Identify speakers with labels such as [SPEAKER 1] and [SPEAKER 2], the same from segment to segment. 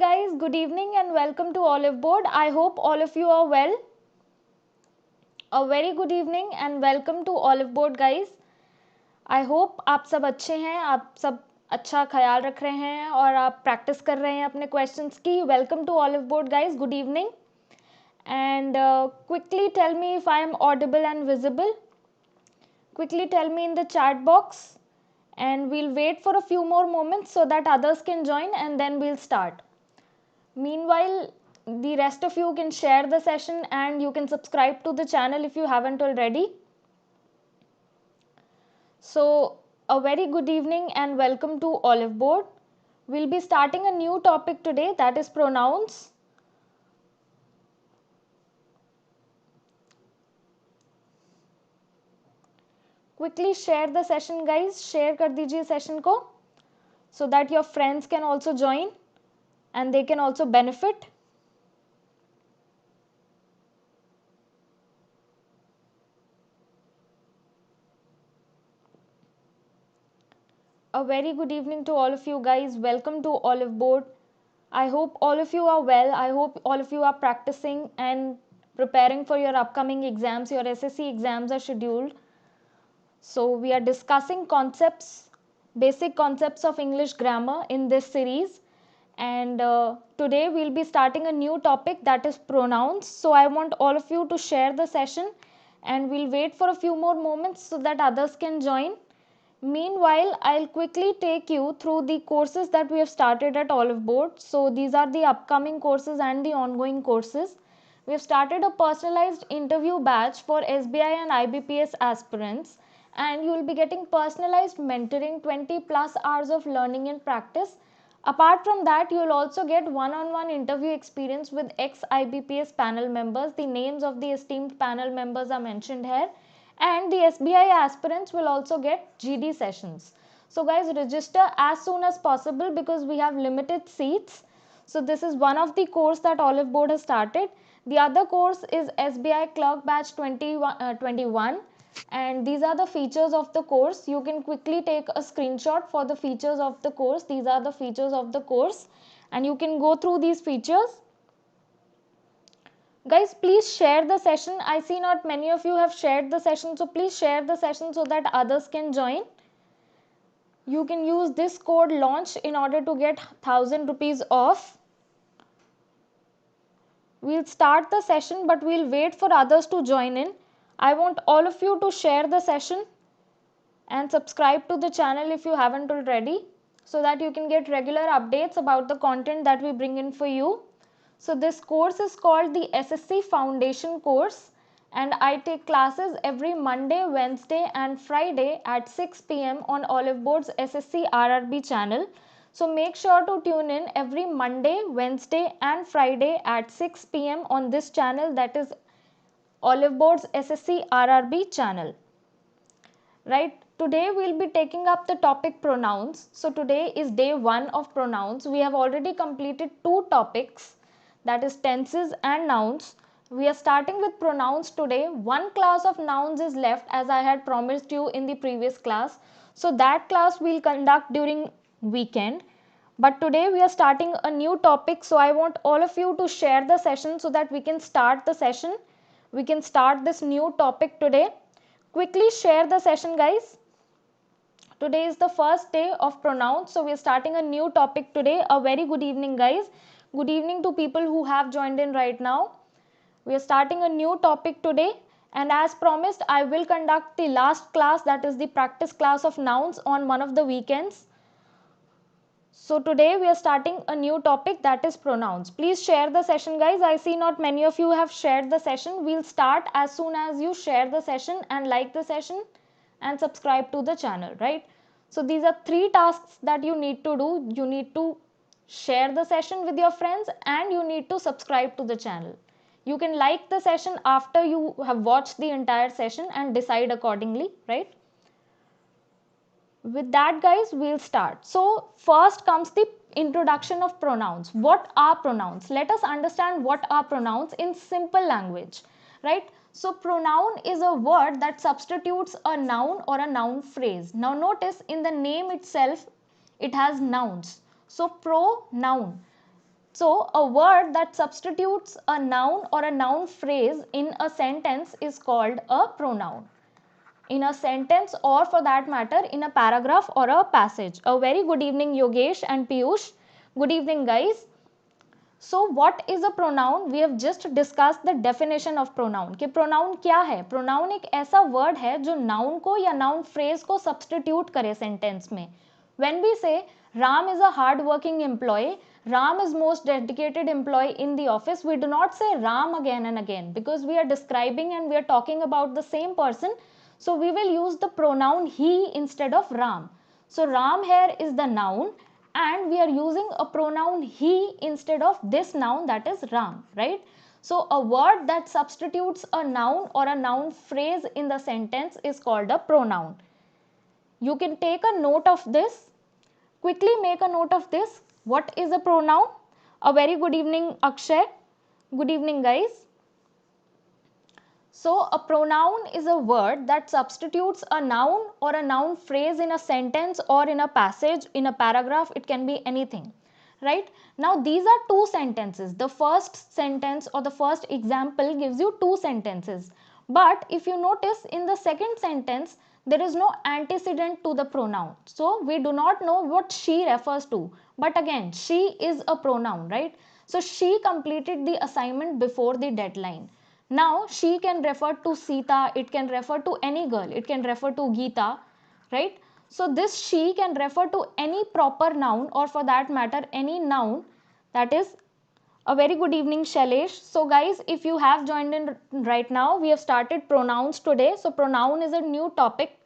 [SPEAKER 1] guys, good evening and welcome to Oliveboard. I hope all of you are well. A very good evening and welcome to Oliveboard guys. I hope आप सब अच्छे हैं, आप सब अच्छा ख्याल रख रहे हैं और आप प्रैक्टिस कर रहे हैं अपने क्वेश्चंस की. Welcome to Oliveboard guys, good evening. And quickly tell me if I am audible and visible. Quickly tell me in the chat box. And we'll wait for a few more moments so that others can join and then we'll start. Meanwhile, the rest of you can share the session and you can subscribe to the channel if you haven't already. So, a very good evening and welcome to Oliveboard. We'll be starting a new topic today, that is pronouns. Quickly share the session guys, share कर दीजिए session को so that your friends can also join and they can also benefit. A very good evening to all of you guys. Welcome to Oliveboard. I hope all of you are well. I hope all of you are practicing and preparing for your upcoming exams. Your SSC exams are scheduled. So we are discussing concepts, basic concepts of English grammar in this series. And today we'll be starting a new topic, that is pronouns. So I want all of you to share the session and we'll wait for a few more moments so that others can join. Meanwhile, I'll quickly take you through the courses that we have started at Oliveboard. So these are the upcoming courses and the ongoing courses. We have started a personalized interview batch for SBI and IBPS aspirants, and you will be getting personalized mentoring, 20 plus hours of learning and practice. Apart from that, you will also get one-on-one interview experience with ex-IBPS panel members. The names of the esteemed panel members are mentioned here. And the SBI aspirants will also get GD sessions. So guys, register as soon as possible because we have limited seats. So this is one of the course that Oliveboard has started. The other course is SBI Clerk Batch 2021. And these are the features of the course. You can quickly take a screenshot for the features of the course. These are the features of the course. And you can go through these features. Guys, please share the session. I see not many of you have shared the session. So please share the session so that others can join. You can use this code launch in order to get 1000 rupees off. We'll start the session, but we'll wait for others to join in. I want all of you to share the session and subscribe to the channel if you haven't already, so that you can get regular updates about the content that we bring in for you. So this course is called the SSC Foundation course, and I take classes every Monday, Wednesday and Friday at 6 p.m. on Oliveboard's SSC RRB channel. So make sure to tune in every Monday, Wednesday and Friday at 6 p.m. on this channel, that is Oliveboard's SSC RRB channel. Right, today we'll be taking up the topic pronouns. So today is day 1 of pronouns. We have already completed 2 topics, that is tenses and nouns. We are starting with pronouns today. 1 class of nouns is left, as I had promised you in the previous class. So that class we'll conduct during weekend. But today we are starting a new topic. So I want all of you to share the session so that we can start the session. We can start this new topic today. Quickly share the session guys. Today is the first day of pronouns. So we are starting a new topic today. A very good evening guys. Good evening to people who have joined in right now. We are starting a new topic today, and as promised, I will conduct the last class, that is the practice class of nouns, on one of the weekends. So today we are starting a new topic, that is pronouns. Please share the session guys. I see not many of you have shared the session. We'll start as soon as you share the session and like the session and subscribe to the channel, right? So these are 3 tasks that you need to do. You need to share the session with your friends and you need to subscribe to the channel. You can like the session after you have watched the entire session and decide accordingly, right? With that guys, we'll start. So first comes the introduction of pronouns. What are pronouns? Let us understand what are pronouns in simple language, right? So pronoun is a word that substitutes a noun or a noun phrase. Now notice in the name itself, it has nouns. So pronoun. So a word that substitutes a noun or a noun phrase in a sentence is called a pronoun. In a sentence, or for that matter in a paragraph or a passage. A very good evening Yogesh and Piyush. Good evening guys. So what is a pronoun? We have just discussed the definition of pronoun. कि pronoun क्या है? Pronoun एक ऐसा word है जो noun को या noun phrase को substitute करे sentence में. When we say Ram is a hard working employee, Ram is most dedicated employee in the office, we do not say Ram again and again because we are describing and we are talking about the same person. So we will use the pronoun he instead of Ram. So Ram here is the noun and we are using a pronoun he instead of this noun, that is Ram, right? So a word that substitutes a noun or a noun phrase in the sentence is called a pronoun. You can take a note of this. Quickly make a note of this. What is a pronoun? A very good evening Akshay. Good evening guys. So a pronoun is a word that substitutes a noun or a noun phrase in a sentence or in a passage, in a paragraph, it can be anything, right? Now these are two sentences. The first sentence or the first example gives you two sentences. But if you notice in the second sentence, there is no antecedent to the pronoun. So we do not know what she refers to. But again, she is a pronoun, right? So she completed the assignment before the deadline. Now she can refer to Sita, it can refer to any girl, it can refer to Geeta, right? So this she can refer to any proper noun or for that matter any noun. That is a very good evening Shailesh. So guys, if you have joined in right now, we have started pronouns today. So pronoun is a new topic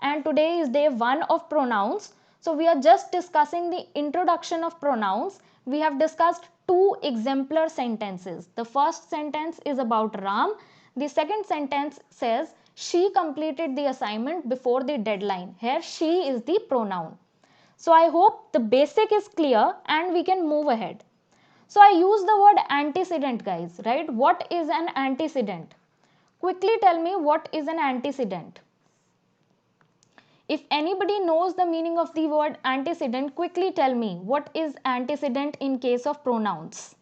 [SPEAKER 1] and today is day 1 of pronouns. So we are just discussing the introduction of pronouns. We have discussed two exemplar sentences. The first sentence is about Ram. The second sentence says she completed the assignment before the deadline. Here she is the pronoun. So I hope the basic is clear and we can move ahead. So I use the word antecedent guys, right? What is an antecedent? Quickly tell me what is an antecedent. If anybody knows the meaning of the word antecedent, quickly tell me what is antecedent in case of pronouns.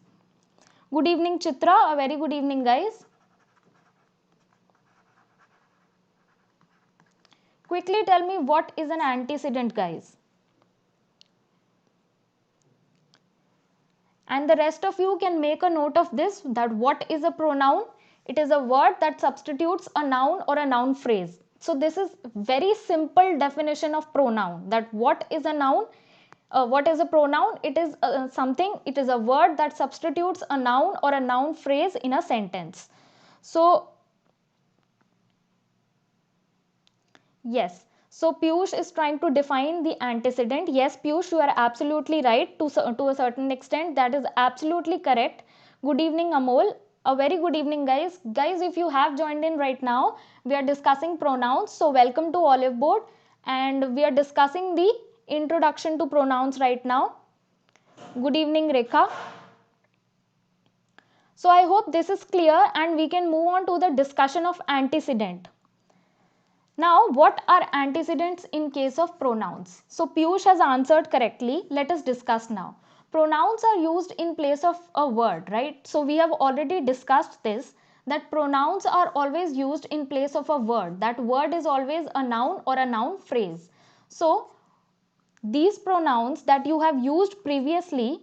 [SPEAKER 1] Good evening Chitra, a very good evening guys. Quickly tell me what is an antecedent guys. And the rest of you can make a note of this, that what is a pronoun? It is a word that substitutes a noun or a noun phrase. So this is very simple definition of pronoun, that what is a noun, what is a pronoun? It is it is a word that substitutes a noun or a noun phrase in a sentence. So yes. So Piyush is trying to define the antecedent. Yes, Piyush, you are absolutely right to a certain extent. That is absolutely correct. Good evening, Amol. A very good evening, guys. Guys, if you have joined in right now, we are discussing pronouns. So welcome to Oliveboard. And we are discussing the introduction to pronouns right now. Good evening, Rekha. So I hope this is clear and we can move on to the discussion of antecedent. Now, what are antecedents in case of pronouns? So, Piyush has answered correctly. Let us discuss now. Pronouns are used in place of a word, right? So, we have already discussed this, that pronouns are always used in place of a word. That word is always a noun or a noun phrase. So, these pronouns that you have used previously,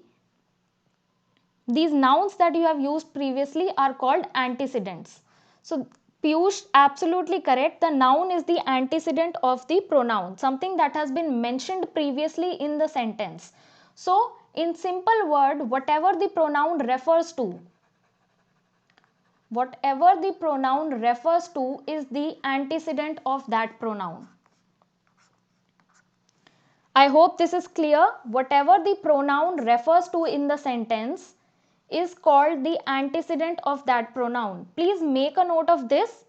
[SPEAKER 1] these nouns that you have used previously are called antecedents. So, Piyush, absolutely correct. The noun is the antecedent of the pronoun, something that has been mentioned previously in the sentence. So, in simple word, whatever the pronoun refers to is the antecedent of that pronoun. I hope this is clear. Whatever the pronoun refers to in the sentence is called the antecedent of that pronoun. Please make a note of this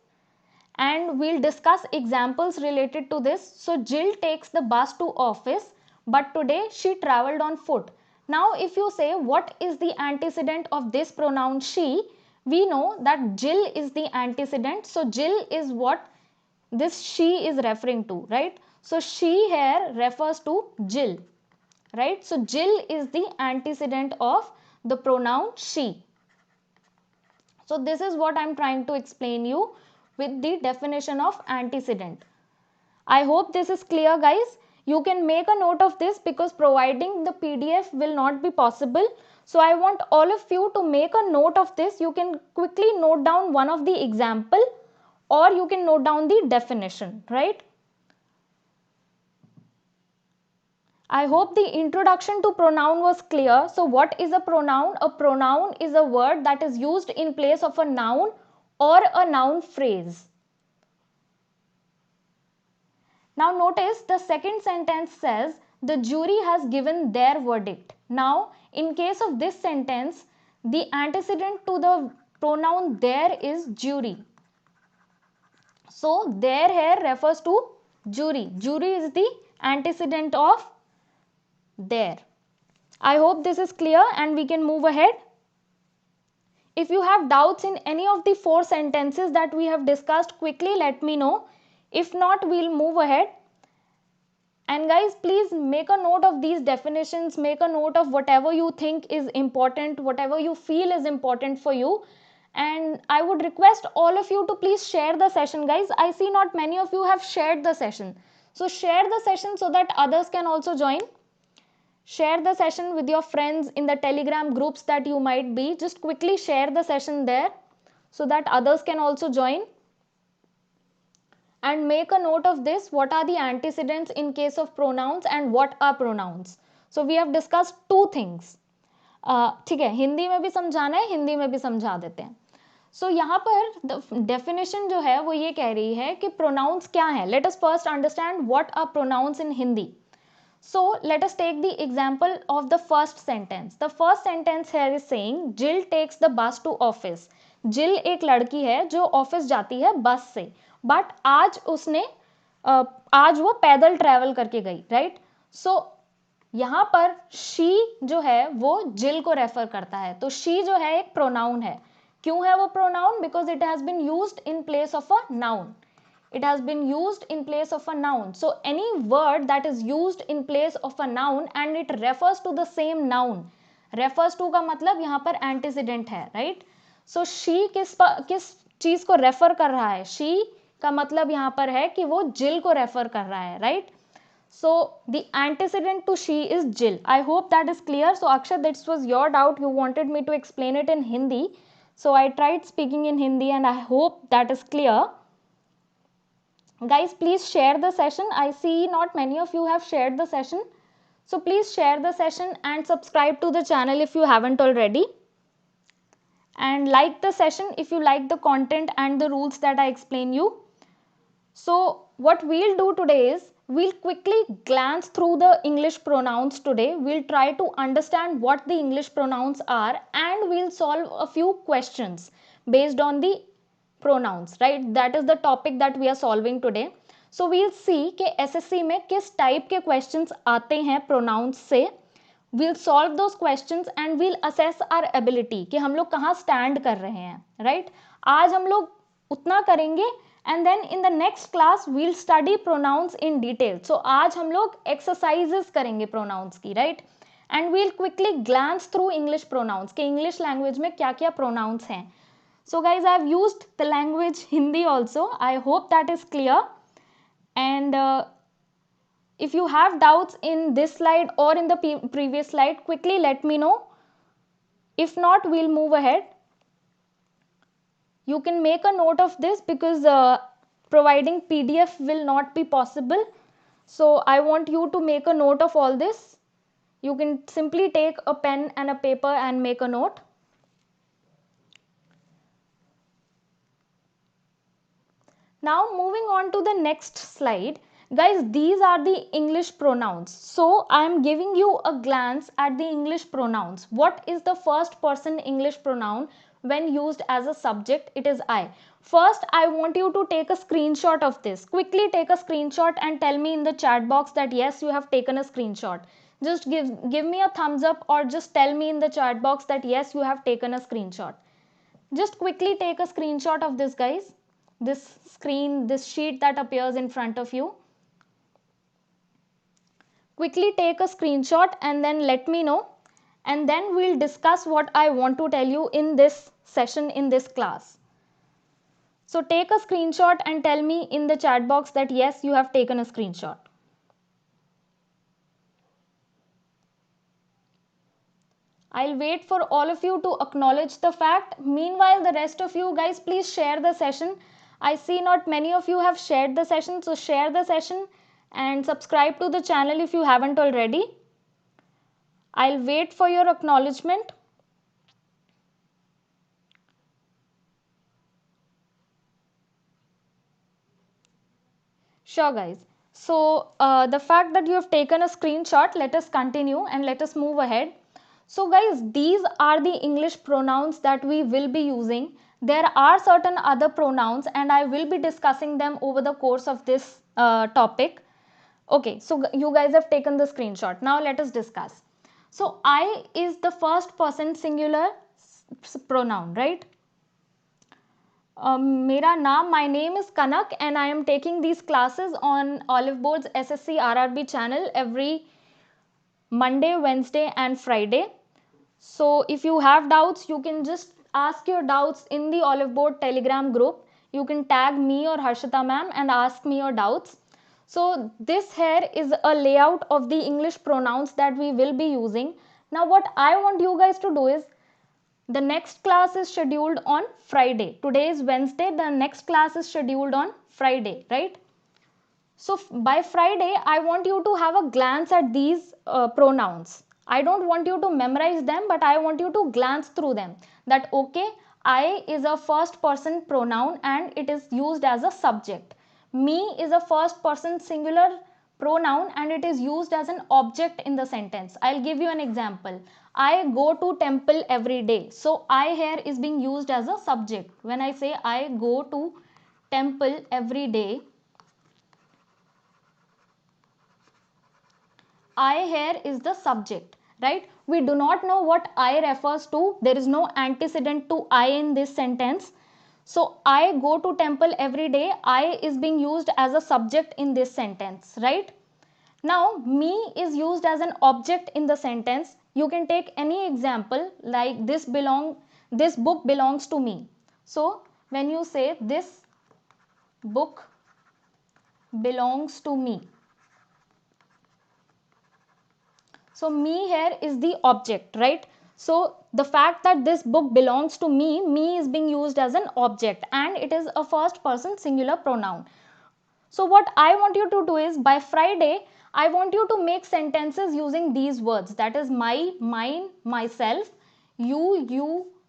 [SPEAKER 1] and we'll discuss examples related to this. So Jill takes the bus to office, but today she traveled on foot. Now if you say what is the antecedent of this pronoun she, we know that Jill is the antecedent. So Jill is what this she is referring to, right? So she here refers to Jill, right? So Jill is the antecedent of the pronoun she. So this is what I'm trying to explain you with the definition of antecedent. I hope this is clear, guys. You can make a note of this because providing the PDF will not be possible. So I want all of you to make a note of this. You can quickly note down one of the example or you can note down the definition, right? I hope the introduction to pronoun was clear. So what is a pronoun? A pronoun is a word that is used in place of a noun or a noun phrase. Now notice the second sentence says the jury has given their verdict. Now in case of this sentence, the antecedent to the pronoun there is jury. So there here refers to jury. Jury is the antecedent of there. I hope this is clear and we can move ahead. If you have doubts in any of the 4 sentences that we have discussed, quickly let me know. If not, we'll move ahead. And guys, please make a note of these definitions, make a note of whatever you think is important, whatever you feel is important for you. And I would request all of you to please share the session, guys. I see not many of you have shared the session. So share the session so that others can also join. Share the session with your friends in the Telegram groups that you might be. Just quickly share the session there so that others can also join. And make a note of this. What are the antecedents in case of pronouns and what are pronouns? So we have discussed 2 things. ठीक है, हिंदी में भी समझाना है, हिंदी में भी समझा देते हैं. So यहाँ पर definition जो है वो ये कह रही है कि pronouns क्या है. Let us first understand what are pronouns in Hindi. So let us take the example of the first sentence. The first sentence here is saying Jill takes the bus to office. Jill एक लड़की है जो office जाती है बस से, but आज वो पैदल ट्रैवल करके गई, राइट? सो यहाँ पर she जो है वो Jill को रेफर करता है. तो she जो है एक प्रोनाउन है. क्यों है वो pronoun? Because it has been used in place of a noun. It has been used in place of a noun. So any word that is used in place of a noun and it refers to the same noun. Refers to का मतलब यहाँ पर antecedent है, right? So she किस चीज को refer कर रहा है? She का मतलब यहाँ पर है कि वो Jill को रेफर कर रहा है, right? So the antecedent to she is Jill. I hope that is clear. So Akshat, this was your doubt. You wanted me to explain it in Hindi. So I tried speaking in Hindi and I hope that is clear. Guys, please share the session. I see not many of you have shared the session. So please share the session and subscribe to the channel if you haven't already. And like the session if you like the content and the rules that I explain you. So what we'll do today is we'll quickly glance through the English pronouns today. We'll try to understand what the English pronouns are and we'll solve a few questions based on the pronouns, right? That is the topic that we are solving today. So we'll see कि SSC में किस type के questions आते हैं pronouns से. We'll solve those questions and we'll assess our ability कि हम लोग कहाँ stand कर रहे हैं, right? आज हम लोग उतना करेंगे and then in the next class we'll study pronouns in detail. So आज हम लोग exercises करेंगे pronouns की, right? And we'll quickly glance through English pronouns कि English language में क्या क्या pronouns हैं. So guys, I have used the language Hindi also. I hope that is clear. And if you have doubts in this slide or in the previous slide, quickly let me know. If not, we'll move ahead. You can make a note of this because providing PDF will not be possible. So I want you to make a note of all this. You can simply take a pen and a paper and make a note. Now moving on to the next slide, guys, these are the English pronouns. So I am giving you a glance at the English pronouns. What is the first person English pronoun when used as a subject? It is I. First, I want you to take a screenshot of this. Quickly take a screenshot and tell me in the chat box that yes, you have taken a screenshot. Just give me a thumbs up or just tell me in the chat box that yes, you have taken a screenshot. Just quickly take a screenshot of this, guys. This screen, this sheet that appears in front of you. Quickly take a screenshot and then let me know. and then we'll discuss what I want to tell you in this session, in this class. So take a screenshot and tell me in the chat box that yes, you have taken a screenshot. I'll wait for all of you to acknowledge the fact. Meanwhile, the rest of you guys, please share the session. I see not many of you have shared the session, so share the session and subscribe to the channel if you haven't already. I'll wait for your acknowledgement. Sure guys. So the fact that you have taken a screenshot, let us continue and let us move ahead. So guys, these are the English pronouns that we will be using. There are certain other pronouns and I will be discussing them over the course of this topic. Okay, so you guys have taken the screenshot. Now let us discuss. So I is the first person singular pronoun, right? Mera naam, my name is Kanak and I am taking these classes on Oliveboard's SSC RRB channel every Monday, Wednesday and Friday. So if you have doubts, you can just ask your doubts in the Oliveboard Telegram group. You can tag me or Harshita ma'am and ask me your doubts. So this here is a layout of the English pronouns that we will be using. Now what I want you guys to do is, the next class is scheduled on Friday. Today is Wednesday, the next class is scheduled on Friday, right? So by Friday, I want you to have a glance at these pronouns. I don't want you to memorize them, but I want you to glance through them. That okay, I is a first person pronoun and it is used as a subject. Me is a first person singular pronoun and it is used as an object in the sentence. I'll give you an example. I go to temple every day. So I here is being used as a subject. When I say I go to temple every day, I here is the subject, right? We do not know what I refers to. There is no antecedent to I in this sentence. So I go to temple every day. I is being used as a subject in this sentence, right? Now me is used as an object in the sentence. You can take any example like this book belongs to me. So when you say this book belongs to me, so me here is the object, right? So the fact that this book belongs to me is being used as an object and it is a first person singular pronoun. So what I want you to do is, by Friday, I want you to make sentences using these words. That is my, mine, myself, you,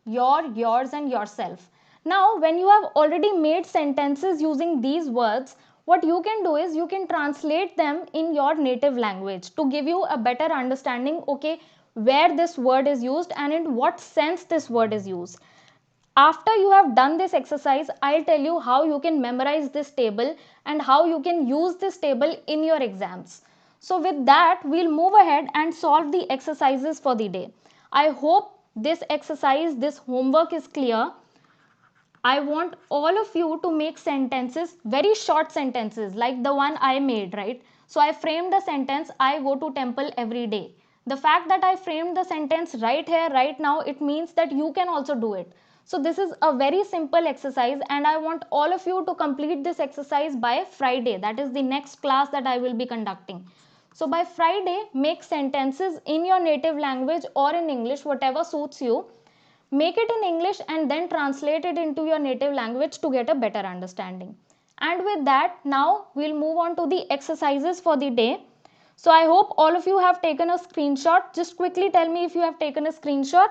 [SPEAKER 1] your, yours and yourself. Now when you have already made sentences using these words, what you can do is you can translate them in your native language to give you a better understanding, okay, where this word is used and in what sense this word is used. After you have done this exercise, I'll tell you how you can memorize this table and how you can use this table in your exams. So with that, we'll move ahead and solve the exercises for the day. I hope this exercise, this homework is clear. I want all of you to make sentences, very short sentences like the one I made, right? So I framed a sentence, I go to temple every day. The fact that I framed the sentence right here, right now, it means that you can also do it. So this is a very simple exercise and I want all of you to complete this exercise by Friday. That is the next class that I will be conducting. So by Friday, make sentences in your native language or in English, whatever suits you. Make it in English and then translate it into your native language to get a better understanding. And with that, now we'll move on to the exercises for the day. So I hope all of you have taken a screenshot. Just quickly tell me if you have taken a screenshot.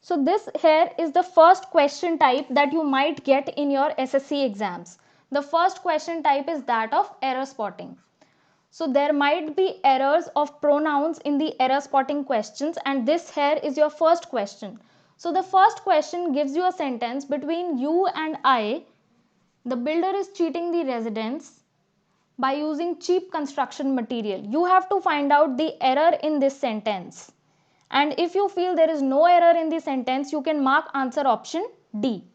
[SPEAKER 1] So this here is the first question type that you might get in your SSC exams. The first question type is that of error spotting. So there might be errors of pronouns in the error spotting questions and this here is your first question. So the first question gives you a sentence between you and I. The builder is cheating the residents by using cheap construction material. You have to find out the error in this sentence. And if you feel there is no error in the sentence, you can mark answer option D.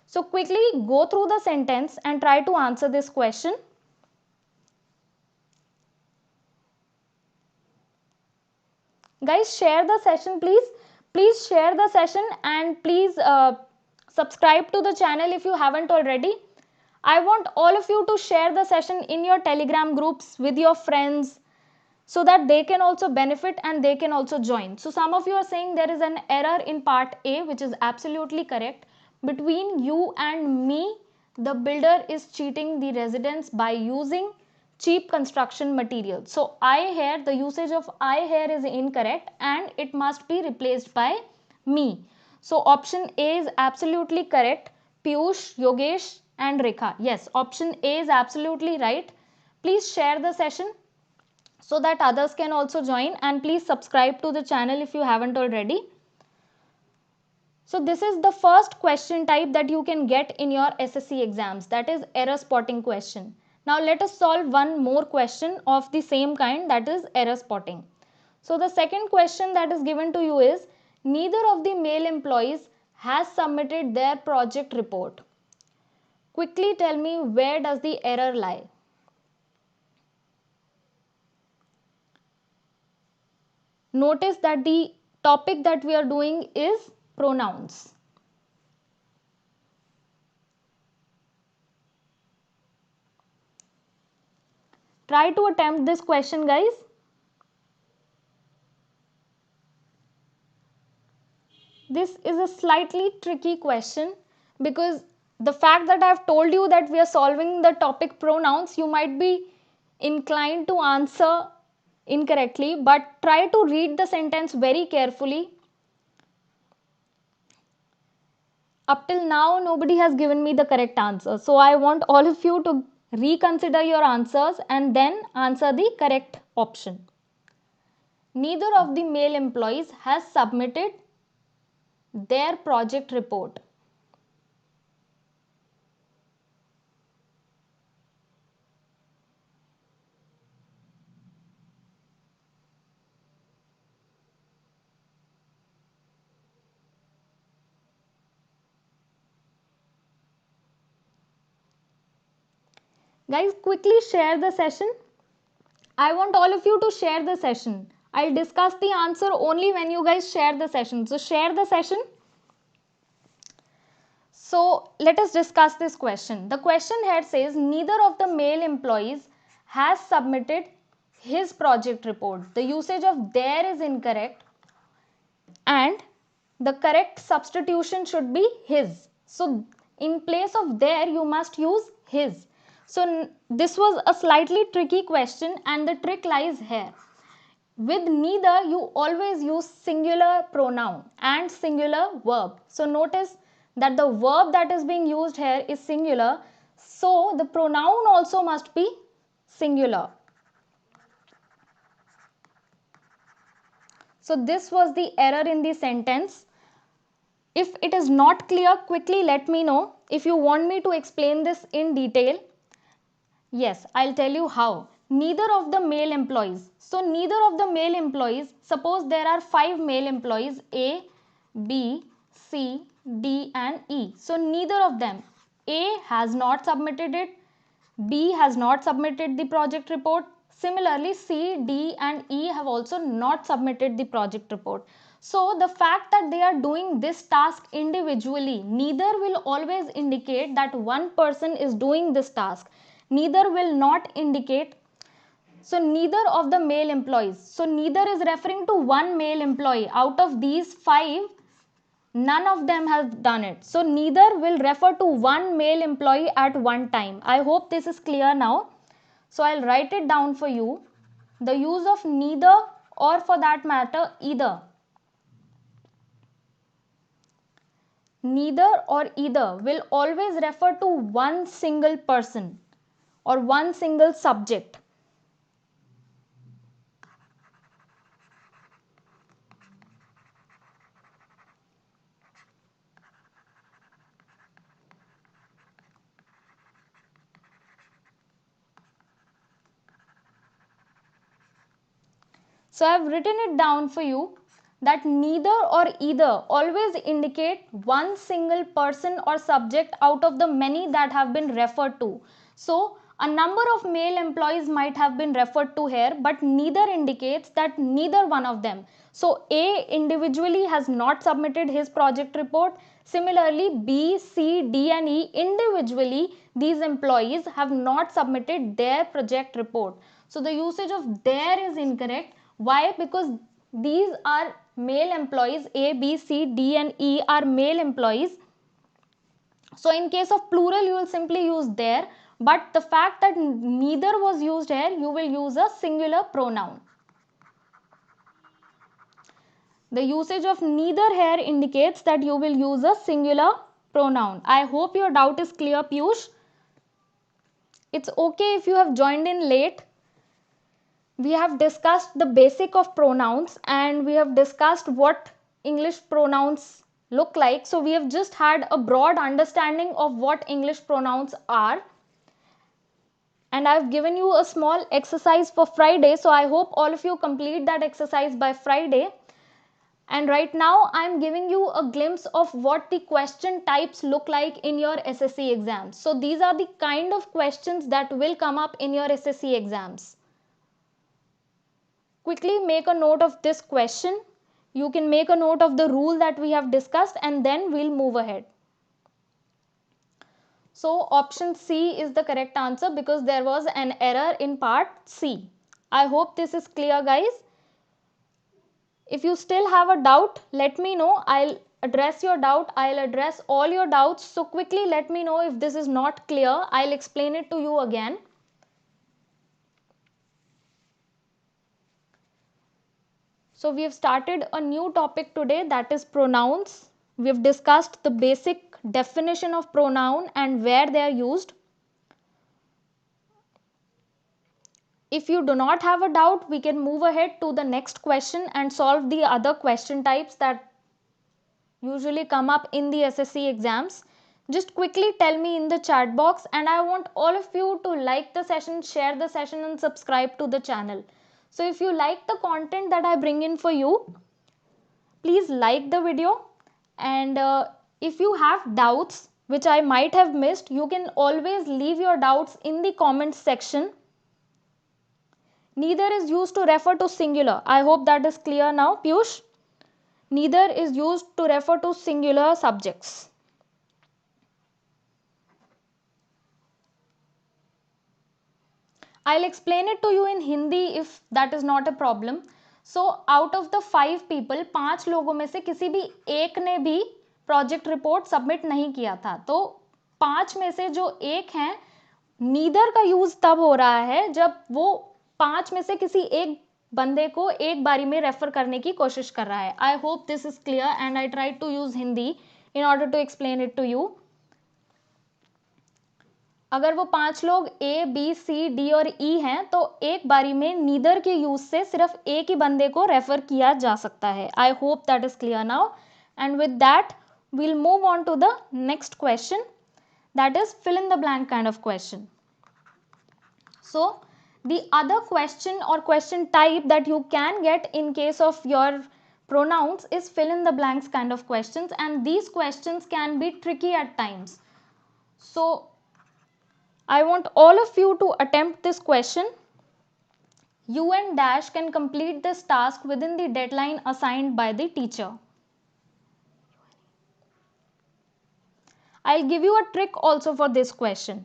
[SPEAKER 1] So quickly go through the sentence and try to answer this question. Guys, share the session, please. Please share the session and please subscribe to the channel if you haven't already. I want all of you to share the session in your Telegram groups with your friends so that they can also benefit and they can also join. So some of you are saying there is an error in part A, which is absolutely correct. Between you and me, the builder is cheating the residents by using cheap construction material. So I here, the usage of I here is incorrect and it must be replaced by me. So option A is absolutely correct. Piyush, Yogesh and Rekha. Yes, option A is absolutely right. Please share the session so that others can also join, and please subscribe to the channel if you haven't already. So this is the first question type that you can get in your SSC exams, that is error spotting question. Now let us solve one more question of the same kind, that is error spotting. So the second question that is given to you is, neither of the male employees has submitted their project report. Quickly tell me, where does the error lie? Notice that the topic that we are doing is pronouns. Try to attempt this question, guys. This is a slightly tricky question because the fact that I have told you that we are solving the topic pronouns, you might be inclined to answer incorrectly, but try to read the sentence very carefully. Up till now, nobody has given me the correct answer. So I want all of you to reconsider your answers and then answer the correct option. Neither of the male employees has submitted their project report. Guys, quickly share the session. I want all of you to share the session. I'll discuss the answer only when you guys share the session. So share the session. So let us discuss this question. The question here says, neither of the male employees has submitted his project report. The usage of their is incorrect and the correct substitution should be his. So in place of their, you must use his. So this was a slightly tricky question and the trick lies here. With neither, you always use singular pronoun and singular verb. So notice that the verb that is being used here is singular. So the pronoun also must be singular. So this was the error in the sentence. If it is not clear, quickly let me know. If you want me to explain this in detail, yes, I'll tell you how. Neither of the male employees. So neither of the male employees, suppose there are 5 male employees A, B, C, D and E. So neither of them. A has not submitted it. B has not submitted the project report. Similarly, C, D and E have also not submitted the project report. So the fact that they are doing this task individually, neither will always indicate that one person is doing this task. Neither will not indicate. So neither of the male employees. So neither is referring to one male employee. Out of these 5, none of them has done it. So neither will refer to one male employee at one time. I hope this is clear now. So I'll write it down for you. The use of neither, or for that matter either. Neither or either will always refer to one single person or one single subject. So I have written it down for you that neither or either always indicate one single person or subject out of the many that have been referred to. So A number of male employees might have been referred to here, but neither indicates that neither one of them. So A individually has not submitted his project report. Similarly, B, C, D and E individually, these employees have not submitted their project report. So the usage of their is incorrect. Why? Because these are male employees. A, B, C, D and E are male employees. So in case of plural, you will simply use their. But the fact that neither was used here, you will use a singular pronoun. The usage of neither here indicates that you will use a singular pronoun. I hope your doubt is clear, Piyush. It's okay if you have joined in late. We have discussed the basic of pronouns and we have discussed what English pronouns look like. So we have just had a broad understanding of what English pronouns are. And I've given you a small exercise for Friday. So I hope all of you complete that exercise by Friday. And right now I'm giving you a glimpse of what the question types look like in your SSC exams. So these are the kind of questions that will come up in your SSC exams. Quickly make a note of this question. You can make a note of the rule that we have discussed and then we'll move ahead. So option C is the correct answer because there was an error in part C. I hope this is clear, guys. If you still have a doubt, let me know. I'll address your doubt. I'll address all your doubts. So quickly let me know if this is not clear. I'll explain it to you again. So we have started a new topic today, that is pronouns. We have discussed the basic definition of pronoun and where they are used. If you do not have a doubt, we can move ahead to the next question and solve the other question types that usually come up in the SSC exams. Just quickly tell me in the chat box, and I want all of you to like the session, share the session and subscribe to the channel. So if you like the content that I bring in for you, please like the video, and if you have doubts which I might have missed, you can always leave your doubts in the comments section. Neither is used to refer to singular. I hope that is clear now, Piyush. Neither is used to refer to singular subjects. I'll explain it to you in Hindi if that is not a problem. So out of the 5 people, 5 लोगों में से किसी भी एक ने भी project report submit नहीं किया था. तो 5 में से जो एक हैं, नीदर का यूज तब हो रहा है जब वो 5 में से किसी एक बंदे को एक बारी में रेफर करने की कोशिश कर रहा है. I hope this is clear and I try to use Hindi in order to explain it to you. अगर वो 5 लोग A, B, C, D और E हैं तो एक बारी में नीदर के यूज से सिर्फ एक ही बंदे को रेफर किया जा सकता है. I hope that is clear now, and with that we'll move on to the next question, that is fill in the blank kind of question. So the other question or question type that you can get in case of your pronouns is fill in the blanks kind of questions, and these questions can be tricky at times. So I want all of you to attempt this question. You and dash can complete this task within the deadline assigned by the teacher. I'll give you a trick also for this question.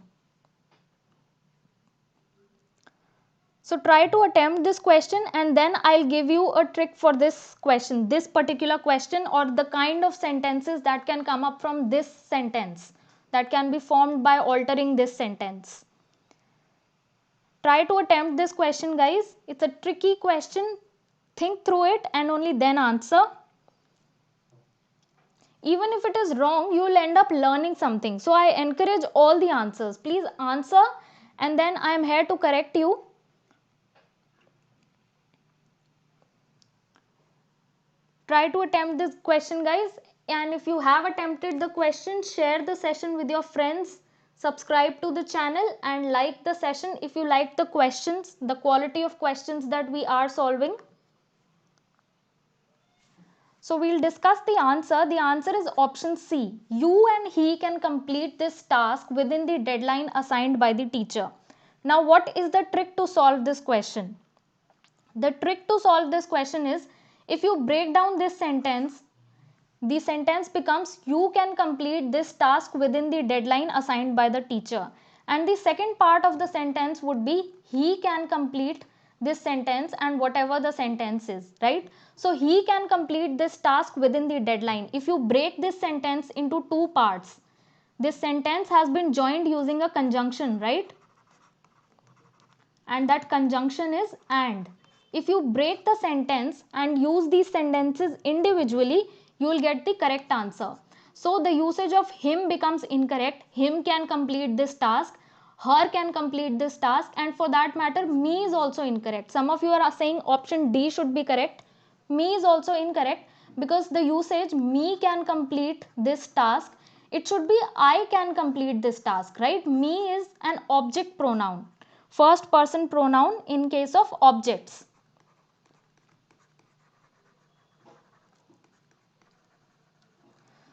[SPEAKER 1] So try to attempt this question and then I'll give you a trick for this question, this particular question, or the kind of sentences that can come up from this sentence that can be formed by altering this sentence. Try to attempt this question, guys. It's a tricky question. Think through it and only then answer. Even if it is wrong, you will end up learning something. So I encourage all the answers. Please answer and then I am here to correct you. Try to attempt this question, guys. And if you have attempted the question, share the session with your friends. Subscribe to the channel and like the session if you like the questions, the quality of questions that we are solving. So we'll discuss the answer. The answer is option C. You and he can complete this task within the deadline assigned by the teacher. Now what is the trick to solve this question? The trick to solve this question is, if you break down this sentence, the sentence becomes you can complete this task within the deadline assigned by the teacher. And the second part of the sentence would be he can complete this sentence and whatever the sentence is, right? So he can complete this task within the deadline. If you break this sentence into two parts, this sentence has been joined using a conjunction, right? And that conjunction is and. If you break the sentence and use these sentences individually, you will get the correct answer. So the usage of him becomes incorrect. Him can complete this task, her can complete this task, and for that matter me is also incorrect. Some of you are saying option D should be correct. Me is also incorrect because the usage me can complete this task, it should be I can complete this task, right? Me is an object pronoun, first person pronoun in case of objects.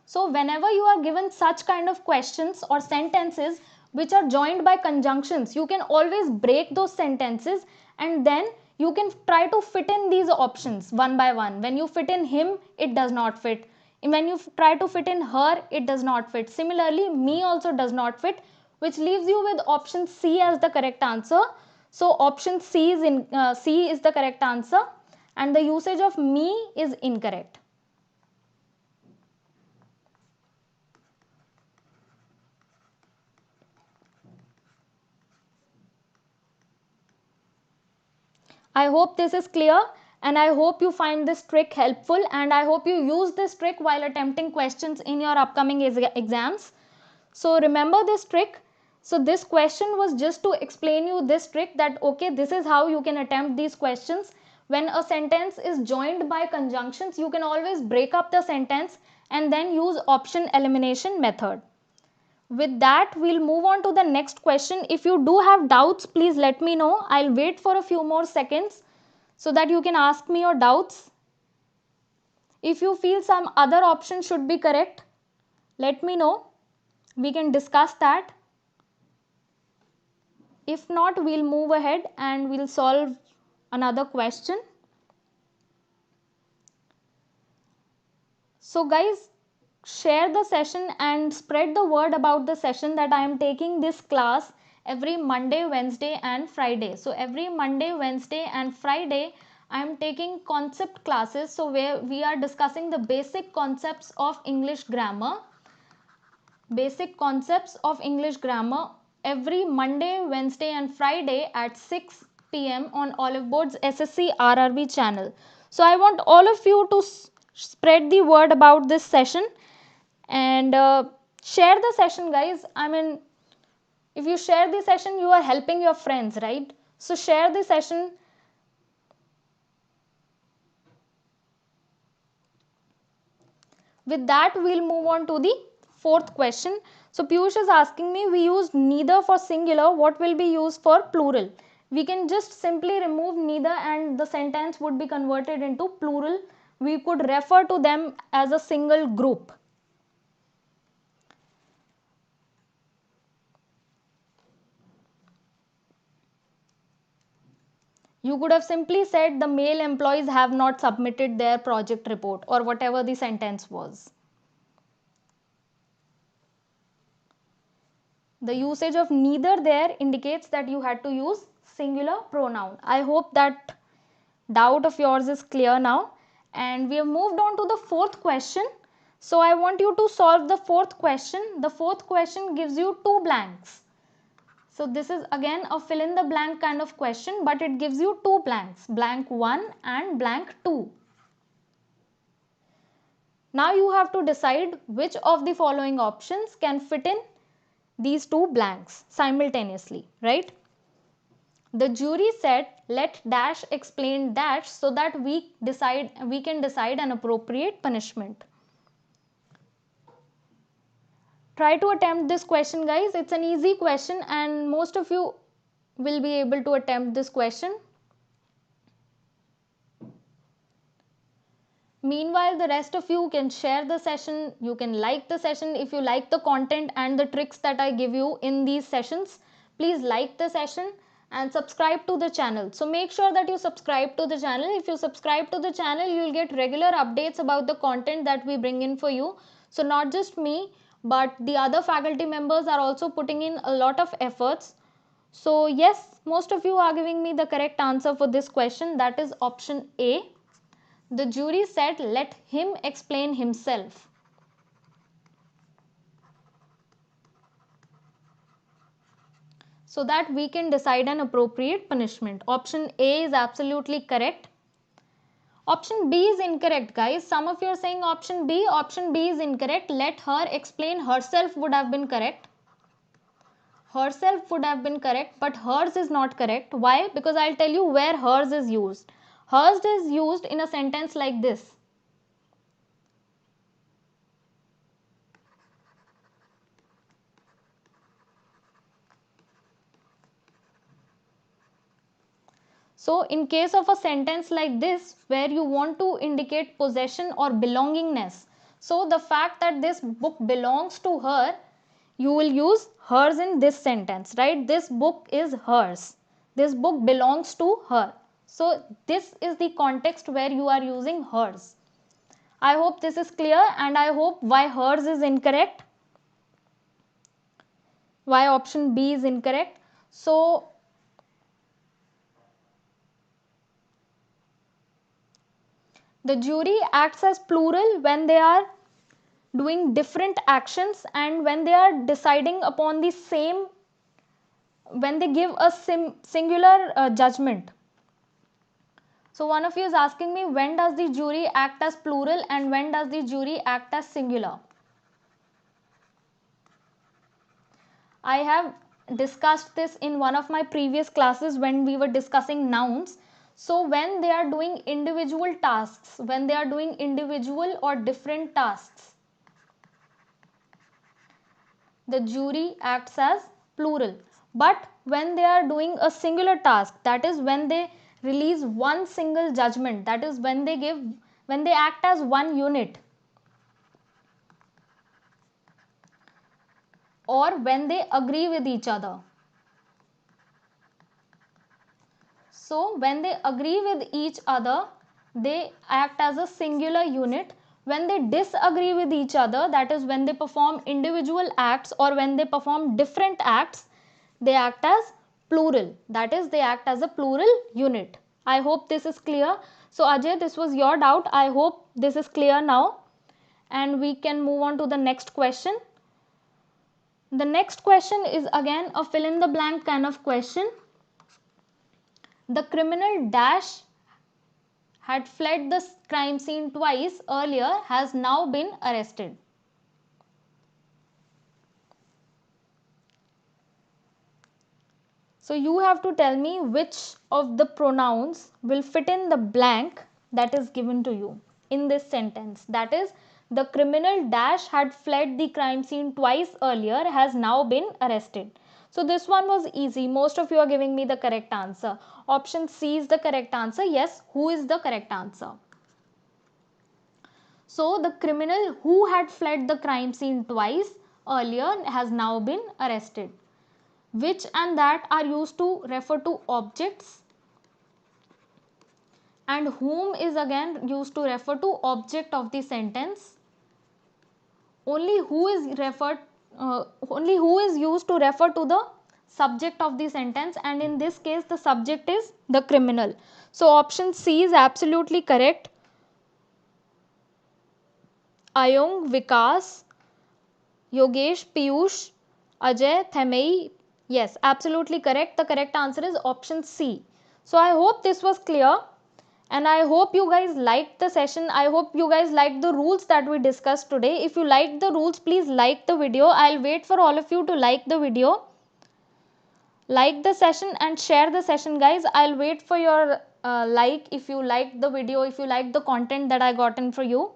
[SPEAKER 1] So whenever you are given such kind of questions or sentences which are joined by conjunctions, you can always break those sentences and then you can try to fit in these options one by one. When you fit in him, it does not fit. When you try to fit in her, it does not fit. Similarly, me also does not fit, which leaves you with option C as the correct answer. So option C is the correct answer, and the usage of me is incorrect. I hope this is clear, and I hope you find this trick helpful, and I hope you use this trick while attempting questions in your upcoming exams. So remember this trick. So this question was just to explain you this trick, that okay, this is how you can attempt these questions. When a sentence is joined by conjunctions, you can always break up the sentence and then use option elimination method. With that, we'll move on to the next question. If you do have doubts, please let me know. I'll wait for a few more seconds so that you can ask me your doubts. If you feel some other option should be correct, let me know. We can discuss that. If not, we'll move ahead and we'll solve another question. So guys, share the session and spread the word about the session that I am taking this class every Monday, Wednesday and Friday. So every Monday, Wednesday and Friday I am taking concept classes, so where we are discussing the basic concepts of English grammar. Basic concepts of English grammar every Monday, Wednesday and Friday at 6 p.m. on Oliveboard's SSC RRB channel. So I want all of you to spread the word about this session and share the session, guys. I mean, if you share the session, you are helping your friends, right? So share the session. With that, we'll move on to the fourth question. So Piyush is asking me, we use neither for singular, what will be used for plural? We can just simply remove neither and the sentence would be converted into plural. We could refer to them as a single group. You could have simply said the male employees have not submitted their project report, or whatever the sentence was. The usage of neither there indicates that you had to use singular pronoun. I hope that doubt of yours is clear now. And we have moved on to the fourth question. So I want you to solve the fourth question. The fourth question gives you two blanks. So this is again a fill in the blank kind of question, but it gives you two blanks, blank 1 and blank 2. Now you have to decide which of the following options can fit in these two blanks simultaneously, right? The jury said, let dash explain dash so that we can decide an appropriate punishment. Try to attempt this question, guys. It's an easy question and most of you will be able to attempt this question. Meanwhile, the rest of you can share the session. You can like the session if you like the content and the tricks that I give you in these sessions. Please like the session. and subscribe to the channel. So make sure that you subscribe to the channel. If you subscribe to the channel, you will get regular updates about the content that we bring in for you. So not just me, but the other faculty members are also putting in a lot of efforts. So yes, most of you are giving me the correct answer for this question. That is option A. The jury said, let him explain himself. So that we can decide an appropriate punishment. Option A is absolutely correct. Option B is incorrect, guys. Some of you are saying option B. Option B is incorrect. Let her explain herself would have been correct. Herself would have been correct, but hers is not correct. Why? Because I'll tell you where hers is used. Hers is used in a sentence like this. So in case of a sentence like this, where you want to indicate possession or belongingness, so the fact that this book belongs to her, you will use hers in this sentence, right? This book is hers. This book belongs to her. So this is the context where you are using hers. I hope this is clear, and I hope why hers is incorrect. Why option B is incorrect. So the jury acts as plural when they are doing different actions and when they are deciding upon the same, when they give a singular judgment. So one of you is asking me, when does the jury act as plural and when does the jury act as singular? I have discussed this in one of my previous classes when we were discussing nouns. So when they are doing individual tasks, when they are doing individual or different tasks, the jury acts as plural. But when they are doing a singular task, that is when they release one single judgment, that is when they act as one unit, or when they agree with each other. So when they agree with each other, they act as a singular unit. When they disagree with each other, that is when they perform individual acts or when they perform different acts, they act as plural. That is, they act as a plural unit. I hope this is clear. So Ajay, this was your doubt. I hope this is clear now. And we can move on to the next question. The next question is again a fill in the blank kind of question. The criminal dash had fled the crime scene twice earlier has now been arrested. So you have to tell me which of the pronouns will fit in the blank that is given to you in this sentence. That is, the criminal dash had fled the crime scene twice earlier has now been arrested. So this one was easy. Most of you are giving me the correct answer. Option C is the correct answer. Yes, who is the correct answer? So the criminal who had fled the crime scene twice earlier has now been arrested. Which and that are used to refer to objects, and whom is again used to refer to object of the sentence. Only who is used to refer to the subject of the sentence, and in this case the subject is the criminal. So option C is absolutely correct. Ayong, Vikas, Yogesh, Piyush, Ajay, Thamei. Yes, absolutely correct. The correct answer is option C. So I hope this was clear, and I hope you guys liked the session. I hope you guys liked the rules that we discussed today. If you liked the rules, please like the video. I'll wait for all of you to like the video. Like the session and share the session, guys. I'll wait for your like if you liked the video, if you liked the content that I gotten for you.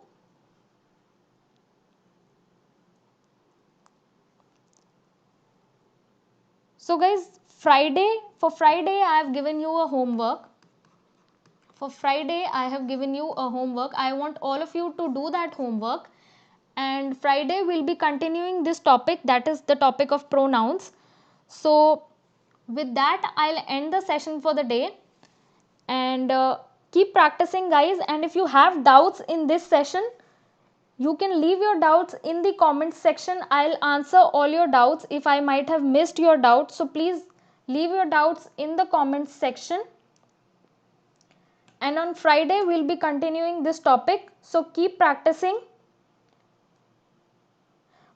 [SPEAKER 1] So guys, for Friday I have given you a homework. For Friday I have given you a homework. I want all of you to do that homework, and Friday we'll be continuing this topic, that is the topic of pronouns. So With that, I'll end the session for the day, and keep practicing, guys. And if you have doubts in this session, you can leave your doubts in the comments section. I'll answer all your doubts if I might have missed your doubts. So please leave your doubts in the comments section. And on Friday, we'll be continuing this topic. So keep practicing.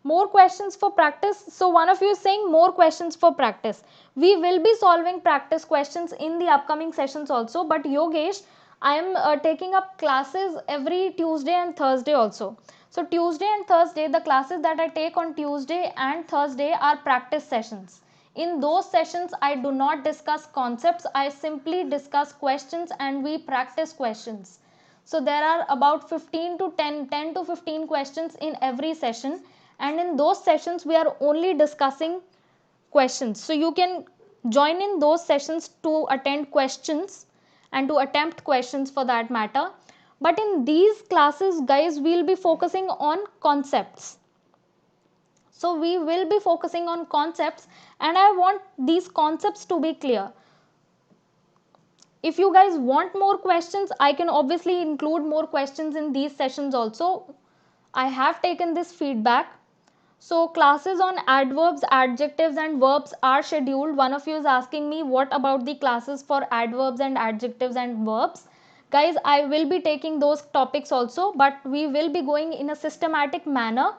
[SPEAKER 1] More questions for practice. So one of you is saying more questions for practice. We will be solving practice questions in the upcoming sessions also. But Yogesh, I am taking up classes every Tuesday and Thursday also. So Tuesday and Thursday, the classes that I take on Tuesday and Thursday are practice sessions. In those sessions, I do not discuss concepts. I simply discuss questions and we practice questions. So there are about 10 to 15 questions in every session. And in those sessions, we are only discussing questions. So you can join in those sessions to attend questions and to attempt questions for that matter. But in these classes, guys, we'll be focusing on concepts. So we will be focusing on concepts, and I want these concepts to be clear. If you guys want more questions, I can obviously include more questions in these sessions also. I have taken this feedback. So classes on adverbs, adjectives and verbs are scheduled. One of you is asking me what about the classes for adverbs and adjectives and verbs. Guys, I will be taking those topics also, but we will be going in a systematic manner.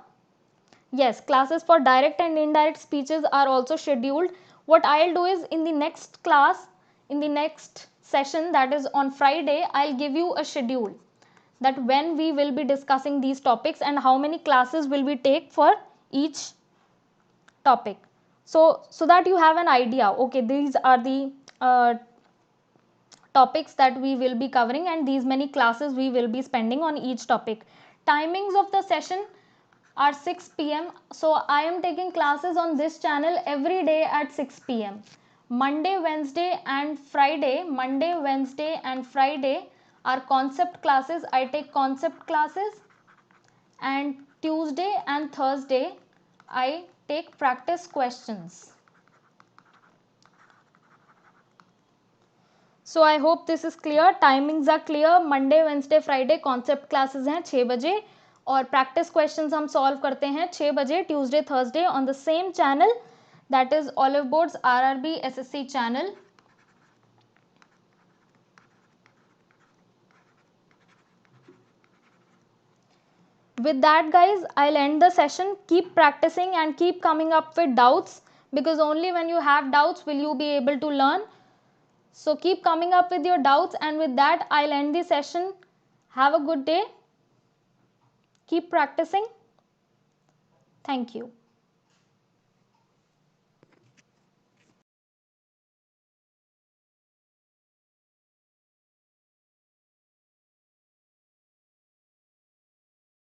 [SPEAKER 1] Yes, classes for direct and indirect speeches are also scheduled. What I'll do is in the next class, in the next session, that is on Friday, I'll give you a schedule that when we will be discussing these topics and how many classes will we take for each topic. So that you have an idea, okay, these are the topics that we will be covering and these many classes we will be spending on each topic. Timings of the session are 6 p.m. So I am taking classes on this channel every day at 6 p.m. Monday, Wednesday and Friday are concept classes. I take concept classes, and Tuesday and Thursday I take practice questions. So I hope this is clear. Timings are clear. Monday, Wednesday, Friday concept classes हैं 6 बजे और practice questions हम solve करते हैं 6 बजे Tuesday, Thursday on the same channel, that is Oliveboard's RRB SSC channel. With that, guys, I'll end the session. Keep practicing and keep coming up with doubts, because only when you have doubts will you be able to learn. So keep coming up with your doubts, and with that, I'll end the session. Have a good day. Keep practicing. Thank you.